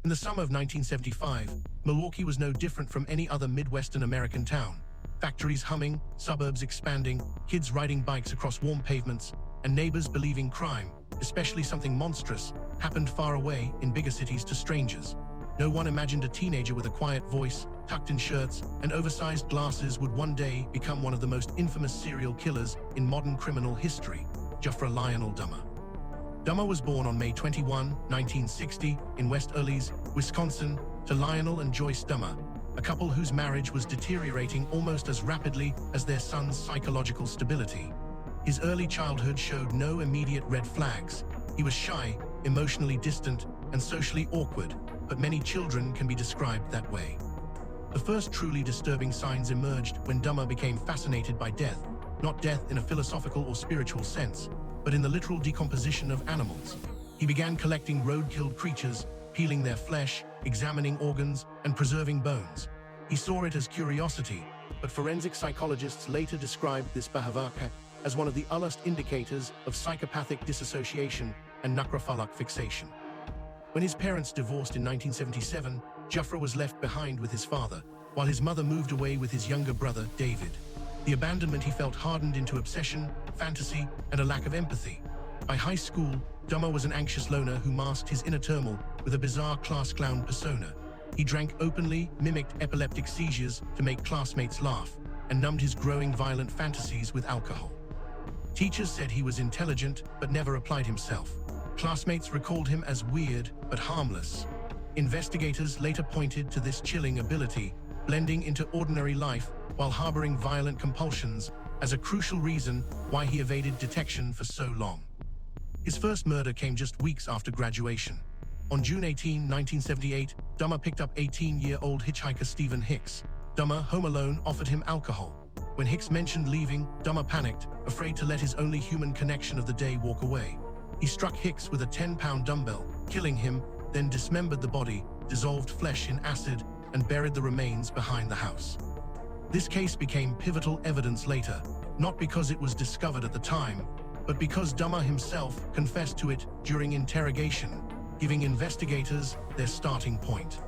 In the summer of 1975, Milwaukee was no different from any other Midwestern American town. Factories humming, suburbs expanding, kids riding bikes across warm pavements, and neighbors believing crime, especially something monstrous, happened far away in bigger cities to strangers. No one imagined a teenager with a quiet voice, tucked-in shirts, and oversized glasses would one day become one of the most infamous serial killers in modern criminal history, Jeffrey Lionel Dahmer. Dahmer was born on May 21, 1960, in West Earlees, Wisconsin, to Lionel and Joyce Dahmer, a couple whose marriage was deteriorating almost as rapidly as their son's psychological stability. His early childhood showed no immediate red flags. He was shy, emotionally distant, and socially awkward, but many children can be described that way. The first truly disturbing signs emerged when Dahmer became fascinated by death, not death in a philosophical or spiritual sense, but in the literal decomposition of animals. He began collecting road-killed creatures, peeling their flesh, examining organs, and preserving bones. He saw it as curiosity, but forensic psychologists later described this behavior as one of the earliest indicators of psychopathic dissociation and necrophilic fixation. When his parents divorced in 1977, Jeffrey was left behind with his father, while his mother moved away with his younger brother, David. The abandonment he felt hardened into obsession, fantasy, and a lack of empathy. By high school, Dahmer was an anxious loner who masked his inner turmoil with a bizarre class clown persona. He drank openly, mimicked epileptic seizures to make classmates laugh, and numbed his growing violent fantasies with alcohol. Teachers said he was intelligent, but never applied himself. Classmates recalled him as weird, but harmless. Investigators later pointed to this chilling ability, blending into ordinary life while harboring violent compulsions, as a crucial reason why he evaded detection for so long. His first murder came just weeks after graduation. On June 18, 1978, Dahmer picked up 18-year-old hitchhiker Stephen Hicks. Dahmer, home alone, offered him alcohol. When Hicks mentioned leaving, Dahmer panicked, afraid to let his only human connection of the day walk away. He struck Hicks with a 10-pound dumbbell, killing him, then dismembered the body, dissolved flesh in acid, and buried the remains behind the house. This case became pivotal evidence later, not because it was discovered at the time, but because Dahmer himself confessed to it during interrogation, giving investigators their starting point.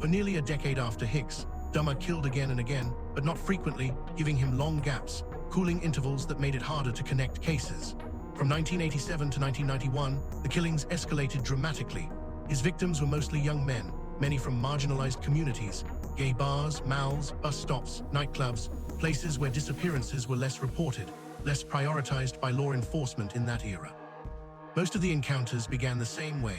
For nearly a decade after Hicks, Dahmer killed again and again, but not frequently, giving him long gaps, cooling intervals that made it harder to connect cases. From 1987 to 1991, the killings escalated dramatically. His victims were mostly young men, many from marginalized communities, gay bars, malls, bus stops, nightclubs, places where disappearances were less reported, less prioritized by law enforcement in that era. Most of the encounters began the same way.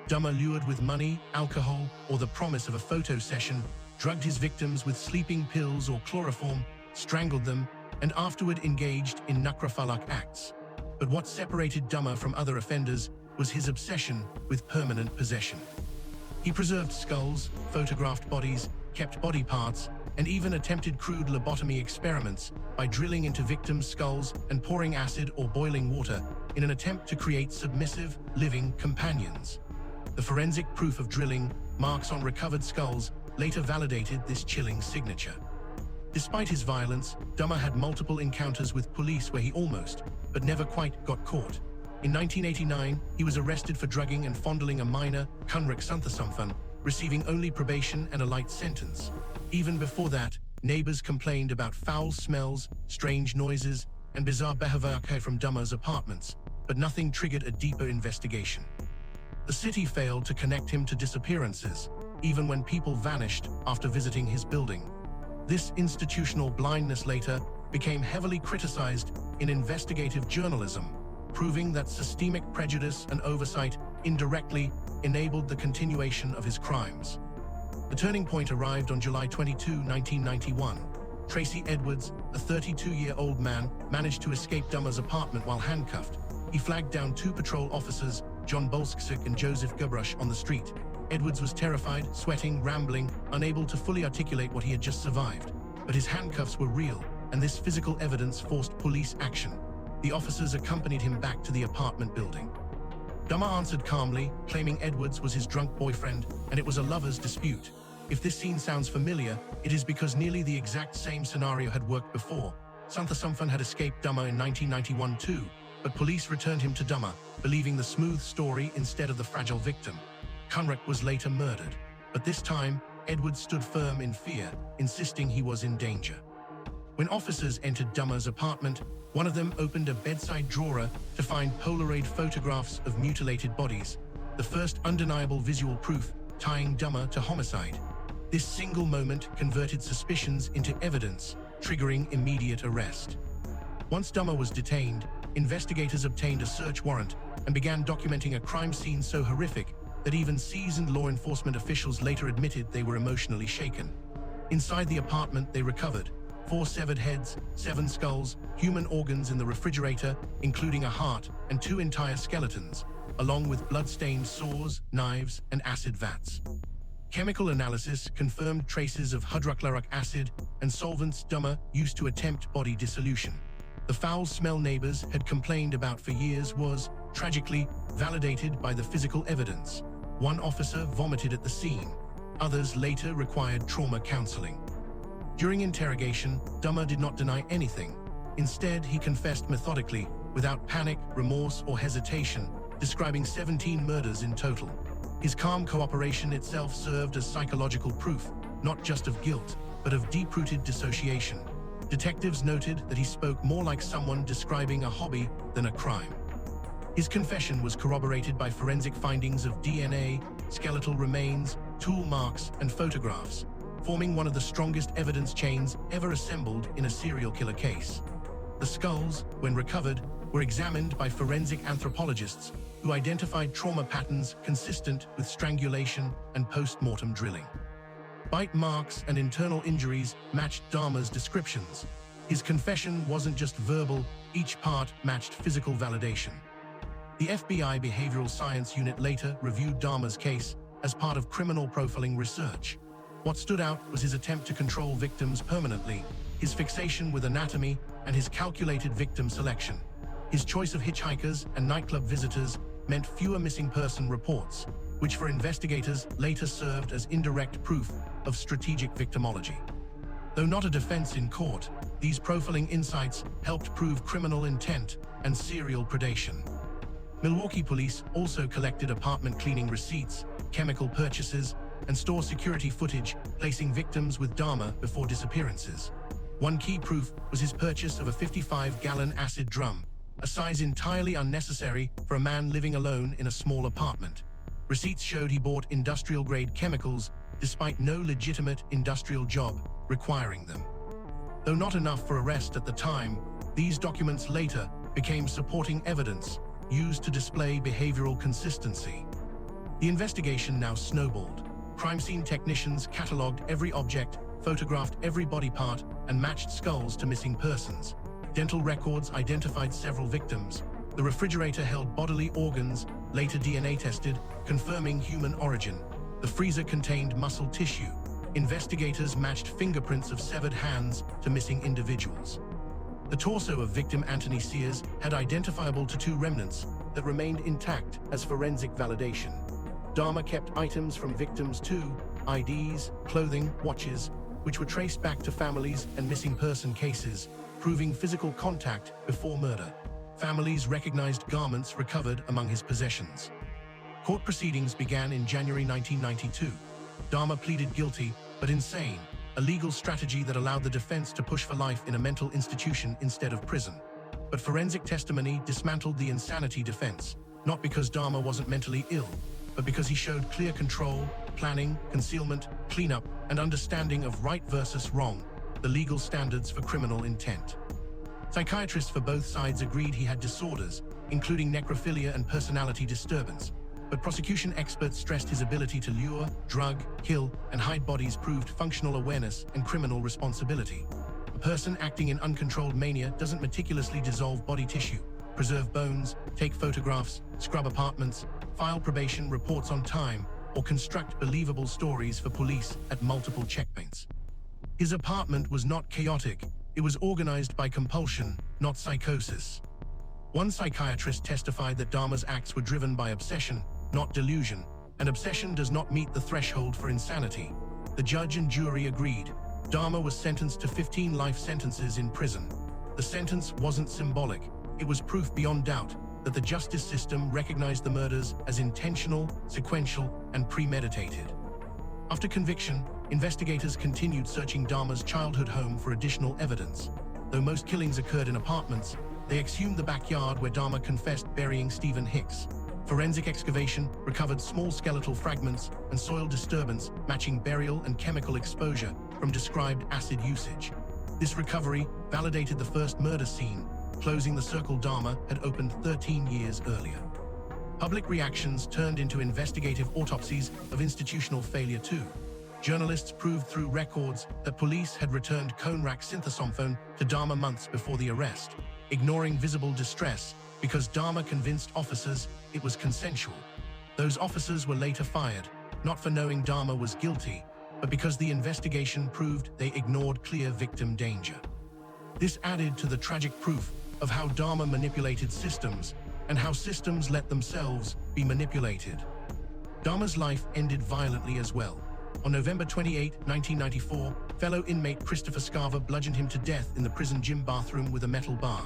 Dahmer, lured with money, alcohol, or the promise of a photo session, drugged his victims with sleeping pills or chloroform, strangled them, and afterward engaged in necrophilic acts. But what separated Dahmer from other offenders was his obsession with permanent possession. He preserved skulls, photographed bodies, kept body parts, and even attempted crude lobotomy experiments by drilling into victims' skulls and pouring acid or boiling water in an attempt to create submissive, living companions. The forensic proof of drilling, marks on recovered skulls, later validated this chilling signature. Despite his violence, Dahmer had multiple encounters with police where he almost, but never quite, got caught. In 1989, he was arrested for drugging and fondling a minor, Kunrik Santhasamfan, receiving only probation and a light sentence. Even before that, neighbors complained about foul smells, strange noises, and bizarre behavior from Dahmer's apartments, but nothing triggered a deeper investigation. The city failed to connect him to disappearances, even when people vanished after visiting his building. This institutional blindness later became heavily criticized in investigative journalism, proving that systemic prejudice and oversight indirectly enabled the continuation of his crimes. The turning point arrived on July 22, 1991. Tracy Edwards, a 32-year-old man, managed to escape Dahmer's apartment while handcuffed. He flagged down two patrol officers, John Bolsksik and Joseph Gabrush, on the street. Edwards was terrified, sweating, rambling, unable to fully articulate what he had just survived. But his handcuffs were real, and this physical evidence forced police action. The officers accompanied him back to the apartment building. Dahmer answered calmly, claiming Edwards was his drunk boyfriend and it was a lover's dispute. If this scene sounds familiar, it is because nearly the exact same scenario had worked before. Santhasamfan had escaped Dahmer in 1991 too, but police returned him to Dahmer, believing the smooth story instead of the fragile victim. Kunrek was later murdered, but this time, Edward stood firm in fear, insisting he was in danger. When officers entered Dahmer's apartment, one of them opened a bedside drawer to find Polaroid photographs of mutilated bodies, the first undeniable visual proof tying Dahmer to homicide. This single moment converted suspicions into evidence, triggering immediate arrest. Once Dahmer was detained, investigators obtained a search warrant and began documenting a crime scene so horrific that even seasoned law enforcement officials later admitted they were emotionally shaken. Inside the apartment, they recovered 4 severed heads, 7 skulls, human organs in the refrigerator, including a heart, and 2 entire skeletons, along with blood-stained saws, knives, and acid vats. Chemical analysis confirmed traces of hydrochloric acid and solvents Dahmer used to attempt body dissolution. The foul smell neighbors had complained about for years was, tragically, validated by the physical evidence. One officer vomited at the scene. Others later required trauma counseling. During interrogation, Dahmer did not deny anything. Instead, he confessed methodically, without panic, remorse, or hesitation, describing 17 murders in total. His calm cooperation itself served as psychological proof, not just of guilt, but of deep-rooted dissociation. Detectives noted that he spoke more like someone describing a hobby than a crime. His confession was corroborated by forensic findings of DNA, skeletal remains, tool marks, and photographs, forming one of the strongest evidence chains ever assembled in a serial killer case. The skulls, when recovered, were examined by forensic anthropologists who identified trauma patterns consistent with strangulation and post-mortem drilling. Bite marks and internal injuries matched Dahmer's descriptions. His confession wasn't just verbal, each part matched physical validation. The FBI Behavioral Science Unit later reviewed Dahmer's case as part of criminal profiling research. What stood out was his attempt to control victims permanently, his fixation with anatomy, and his calculated victim selection. His choice of hitchhikers and nightclub visitors meant fewer missing person reports, which for investigators later served as indirect proof of strategic victimology. Though not a defense in court, these profiling insights helped prove criminal intent and serial predation. Milwaukee police also collected apartment cleaning receipts, chemical purchases, and store security footage placing victims with Dahmer before disappearances. One key proof was his purchase of a 55-gallon acid drum, a size entirely unnecessary for a man living alone in a small apartment. Receipts showed he bought industrial-grade chemicals despite no legitimate industrial job requiring them. Though not enough for arrest at the time, these documents later became supporting evidence used to display behavioral consistency. The investigation now snowballed. Crime scene technicians cataloged every object, photographed every body part, and matched skulls to missing persons. Dental records identified several victims. The refrigerator held bodily organs, later DNA tested, confirming human origin. The freezer contained muscle tissue. Investigators matched fingerprints of severed hands to missing individuals. The torso of victim Anthony Sears had identifiable tattoo remnants that remained intact as forensic validation. Dahmer kept items from victims too, IDs, clothing, watches, which were traced back to families and missing person cases, proving physical contact before murder. Families recognized garments recovered among his possessions. Court proceedings began in January 1992. Dahmer pleaded guilty, but insane, a legal strategy that allowed the defense to push for life in a mental institution instead of prison. But forensic testimony dismantled the insanity defense, not because Dahmer wasn't mentally ill, but because he showed clear control, planning, concealment, cleanup, and understanding of right versus wrong, the legal standards for criminal intent. Psychiatrists for both sides agreed he had disorders, including necrophilia and personality disturbance, but prosecution experts stressed his ability to lure, drug, kill, and hide bodies proved functional awareness and criminal responsibility. A person acting in uncontrolled mania doesn't meticulously dissolve body tissue, preserve bones, take photographs, scrub apartments, file probation reports on time, or construct believable stories for police at multiple checkpoints. His apartment was not chaotic, it was organized by compulsion, not psychosis. One psychiatrist testified that Dahmer's acts were driven by obsession, not delusion, and obsession does not meet the threshold for insanity. The judge and jury agreed. Dahmer was sentenced to 15 life sentences in prison. The sentence wasn't symbolic, it was proof beyond doubt. that the justice system recognized the murders as intentional, sequential, and premeditated. After conviction, investigators continued searching Dahmer's childhood home for additional evidence. Though most killings occurred in apartments, they exhumed the backyard where Dahmer confessed burying Stephen Hicks. Forensic excavation recovered small skeletal fragments and soil disturbance matching burial and chemical exposure from described acid usage. This recovery validated the first murder scene, closing the circle Dahmer had opened 13 years earlier. Public reactions turned into investigative autopsies of institutional failure too. Journalists proved through records that police had returned cone-rack synthesomphone to Dahmer months before the arrest, ignoring visible distress because Dahmer convinced officers it was consensual. Those officers were later fired, not for knowing Dahmer was guilty, but because the investigation proved they ignored clear victim danger. This added to the tragic proof of how Dahmer manipulated systems and how systems let themselves be manipulated. Dahmer's life ended violently as well. On November 28, 1994, fellow inmate Christopher Scarver bludgeoned him to death in the prison gym bathroom with a metal bar.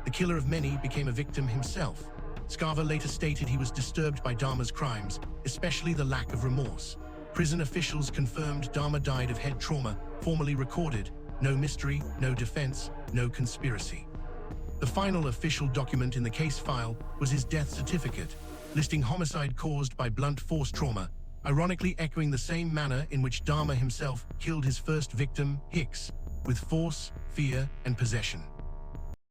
The killer of many became a victim himself. Scarver later stated he was disturbed by Dahmer's crimes, especially the lack of remorse. Prison officials confirmed Dahmer died of head trauma, formally recorded. No mystery, no defense, no conspiracy. The final official document in the case file was his death certificate, listing homicide caused by blunt force trauma, ironically echoing the same manner in which Dahmer himself killed his first victim, Hicks, with force, fear, and possession.